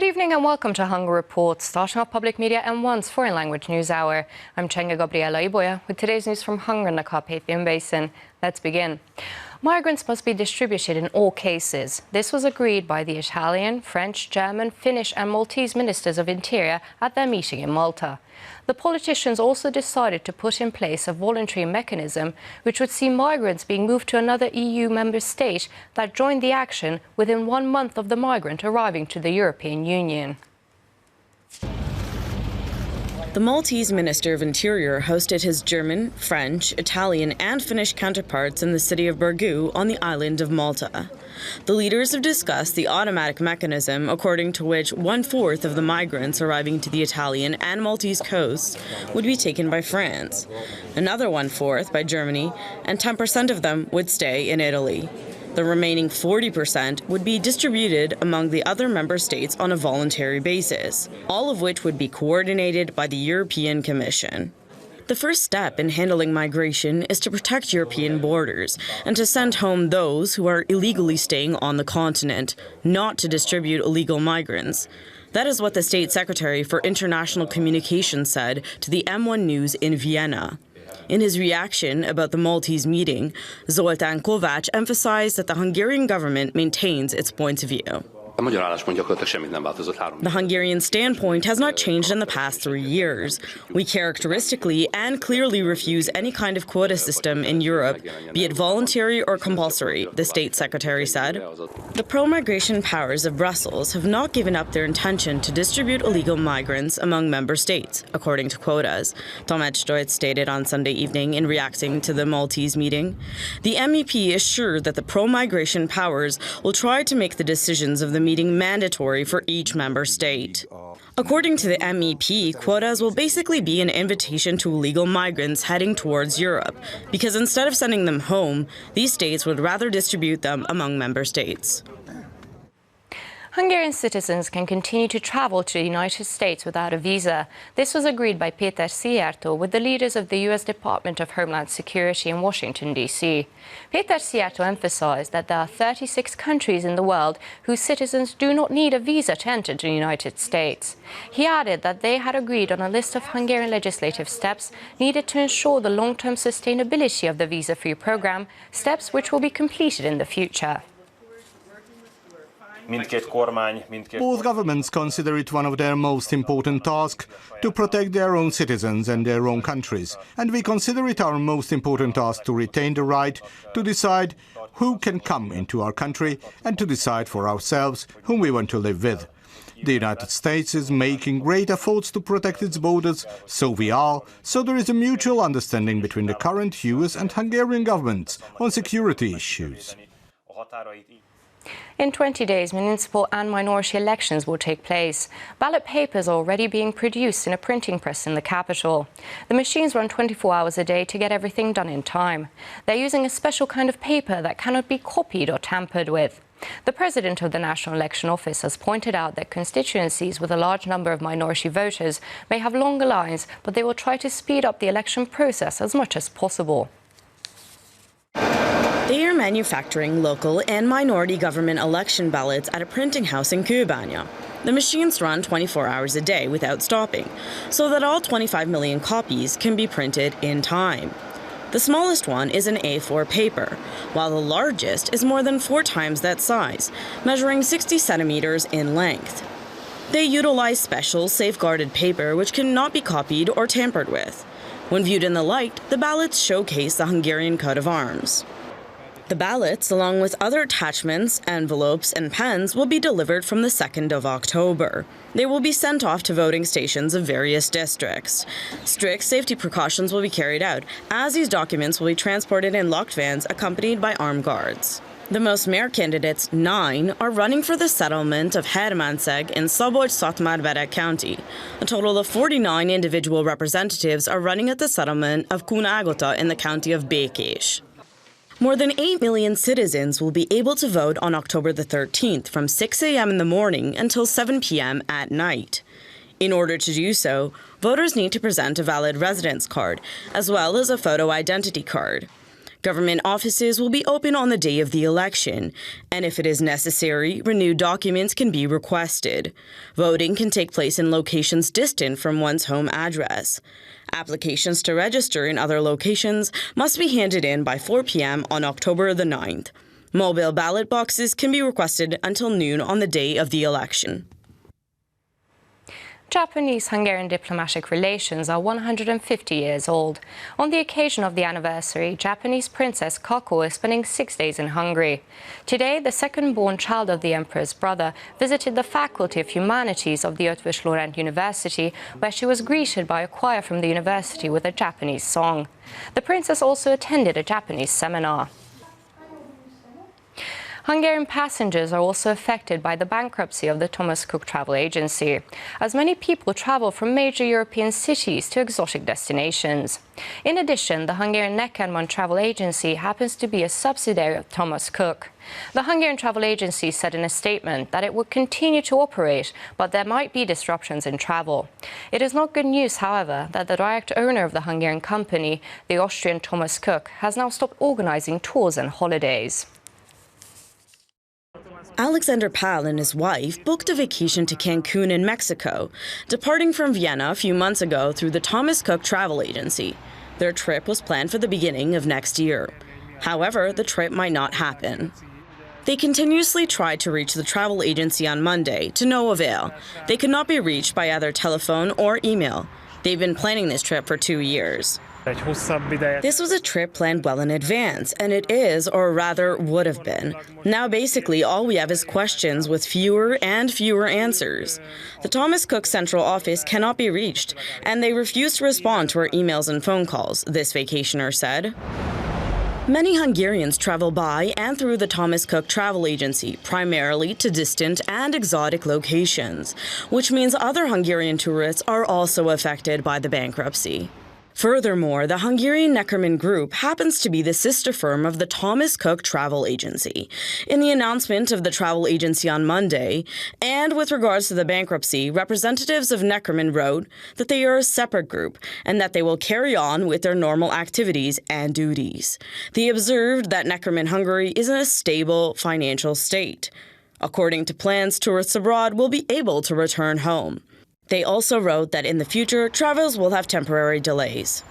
Good evening and welcome to Hungary Report, starting off Public Media M1's foreign language news hour. I'm Csenga Gabriela Iboya with today's news from Hungary and the Carpathian Basin. Let's begin. Migrants must be distributed in all cases. This was agreed by the Italian, French, German, Finnish and Maltese ministers of interior at their meeting in Malta. The politicians also decided to put in place a voluntary mechanism which would see migrants being moved to another EU member state that joined the action within 1 month of the migrant arriving to the European Union. The Maltese Minister of Interior hosted his German, French, Italian and Finnish counterparts in the city of Birgu on the island of Malta. The leaders have discussed the automatic mechanism according to which 1/4 of the migrants arriving to the Italian and Maltese coasts would be taken by France, another 1/4 by Germany, and 10% of them would stay in Italy. The remaining 40% would be distributed among the other member states on a voluntary basis, all of which would be coordinated by the European Commission. The first step in handling migration is to protect European borders and to send home those who are illegally staying on the continent, not to distribute illegal migrants. That is what the State Secretary for International Communications said to the M1 News in Vienna. In his reaction about the Maltese meeting, Zoltán Kovács emphasized that the Hungarian government maintains its points of view. The Hungarian standpoint has not changed in the past 3 years. We characteristically and clearly refuse any kind of quota system in Europe, be it voluntary or compulsory, the State Secretary said. The pro-migration powers of Brussels have not given up their intention to distribute illegal migrants among member states, according to quotas, Tomáš Deutsch stated on Sunday evening in reacting to the Maltese meeting. The MEP is sure that the pro-migration powers will try to make the decisions of the meeting mandatory for each member state. According to the MEP, quotas will basically be an invitation to illegal migrants heading towards Europe, because instead of sending them home, these states would rather distribute them among member states. Hungarian citizens can continue to travel to the United States without a visa. This was agreed by Híradó with the leaders of the U.S. Department of Homeland Security in Washington, D.C. Híradó emphasized that there are 36 countries in the world whose citizens do not need a visa to enter the United States. He added that they had agreed on a list of Hungarian legislative steps needed to ensure the long-term sustainability of the visa-free program, steps which will be completed in the future. Both governments consider it one of their most important tasks to protect their own citizens and their own countries. And we consider it our most important task to retain the right to decide who can come into our country and to decide for ourselves whom we want to live with. The United States is making great efforts to protect its borders, so we are, so there is a mutual understanding between the current US and Hungarian governments on security issues. In 20 days, municipal and minority elections will take place. Ballot papers are already being produced in a printing press in the capital. The machines run 24 hours a day to get everything done in time. They're using a special kind of paper that cannot be copied or tampered with. The president of the National Election Office has pointed out that constituencies with a large number of minority voters may have longer lines, but they will try to speed up the election process as much as possible. They are manufacturing local and minority government election ballots at a printing house in Kőbánya. The machines run 24 hours a day without stopping, so that all 25 million copies can be printed in time. The smallest one is an A4 paper, while the largest is more than 4 times that size, measuring 60 centimeters in length. They utilize special, safeguarded paper which cannot be copied or tampered with. When viewed in the light, the ballots showcase the Hungarian coat of arms. The ballots, along with other attachments, envelopes, and pens, will be delivered from the 2nd of October. They will be sent off to voting stations of various districts. Strict safety precautions will be carried out, as these documents will be transported in locked vans accompanied by armed guards. The most mayor candidates, 9, are running for the settlement of Hermanszeg in Szabolcs-Szatmár-Bereg County. A total of 49 individual representatives are running at the settlement of Kunágota in the county of Békés. More than 8 million citizens will be able to vote on October the 13th from 6 a.m. in the morning until 7 p.m. at night. In order to do so, voters need to present a valid residence card, as well as a photo identity card. Government offices will be open on the day of the election, and if it is necessary, renewed documents can be requested. Voting can take place in locations distant from one's home address. Applications to register in other locations must be handed in by 4 p.m. on October the 9th. Mobile ballot boxes can be requested until noon on the day of the election. Japanese-Hungarian diplomatic relations are 150 years old. On the occasion of the anniversary, Japanese Princess Kako is spending 6 days in Hungary. Today, the second-born child of the emperor's brother visited the Faculty of Humanities of the Eötvös Loránd University, where she was greeted by a choir from the university with a Japanese song. The princess also attended a Japanese seminar. Hungarian passengers are also affected by the bankruptcy of the Thomas Cook travel agency, as many people travel from major European cities to exotic destinations. In addition, the Hungarian Neckermann travel agency happens to be a subsidiary of Thomas Cook. The Hungarian travel agency said in a statement that it would continue to operate, but there might be disruptions in travel. It is not good news, however, that the direct owner of the Hungarian company, the Austrian Thomas Cook, has now stopped organizing tours and holidays. Alexander Pal and his wife booked a vacation to Cancun in Mexico, departing from Vienna a few months ago through the Thomas Cook travel agency. Their trip was planned for the beginning of next year. However, the trip might not happen. They continuously tried to reach the travel agency on Monday, to no avail. They could not be reached by either telephone or email. They've been planning this trip for 2 years. This was a trip planned well in advance, and it is, or rather would have been. Now basically all we have is questions with fewer and fewer answers. The Thomas Cook Central Office cannot be reached, and they refuse to respond to our emails and phone calls, this vacationer said. Many Hungarians travel by and through the Thomas Cook travel agency, primarily to distant and exotic locations, which means other Hungarian tourists are also affected by the bankruptcy. Furthermore, the Hungarian Neckermann Group happens to be the sister firm of the Thomas Cook Travel Agency. In the announcement of the travel agency on Monday, and with regards to the bankruptcy, representatives of Neckermann wrote that they are a separate group and that they will carry on with their normal activities and duties. They observed that Neckermann Hungary is in a stable financial state. According to plans, tourists abroad will be able to return home. They also wrote that in the future, travels will have temporary delays.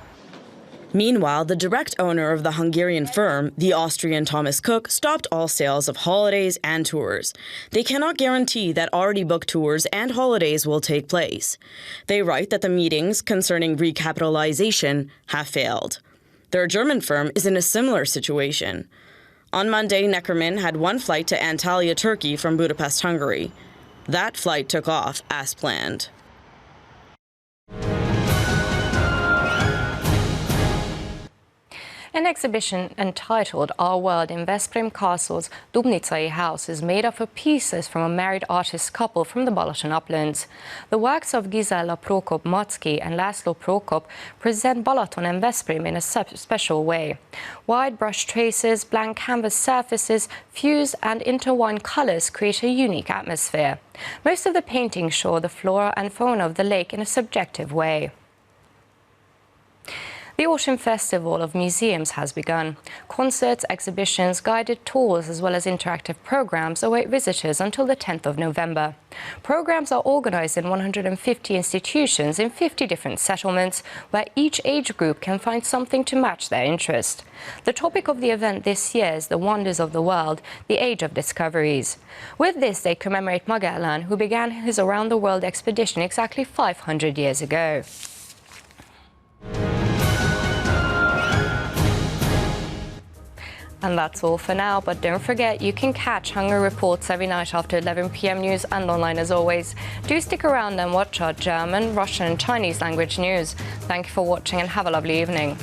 Meanwhile, the direct owner of the Hungarian firm, the Austrian Thomas Cook, stopped all sales of holidays and tours. They cannot guarantee that already booked tours and holidays will take place. They write that the meetings concerning recapitalization have failed. Their German firm is in a similar situation. On Monday, Neckermann had one flight to Antalya, Turkey from Budapest, Hungary. That flight took off as planned. An exhibition entitled Our World in Veszprém Castle's Dubnicai House is made up of pieces from a married artist couple from the Balaton Uplands. The works of Gizella Prokop-Macki and László Prokop present Balaton and Veszprém in a special way. Wide brush traces, blank canvas surfaces, fused and intertwined colors create a unique atmosphere. Most of the paintings show the flora and fauna of the lake in a subjective way. The Autumn Festival of Museums has begun. Concerts, exhibitions, guided tours as well as interactive programs await visitors until the 10th of November. Programs are organized in 150 institutions in 50 different settlements where each age group can find something to match their interest. The topic of the event this year is the wonders of the world, the age of discoveries. With this, they commemorate Magellan, who began his around-the-world expedition exactly 500 years ago. And that's all for now, but don't forget you can catch Hungary Reports every night after 11 p.m. news and online as always. Do stick around and watch our German, Russian and Chinese language news. Thank you for watching and have a lovely evening.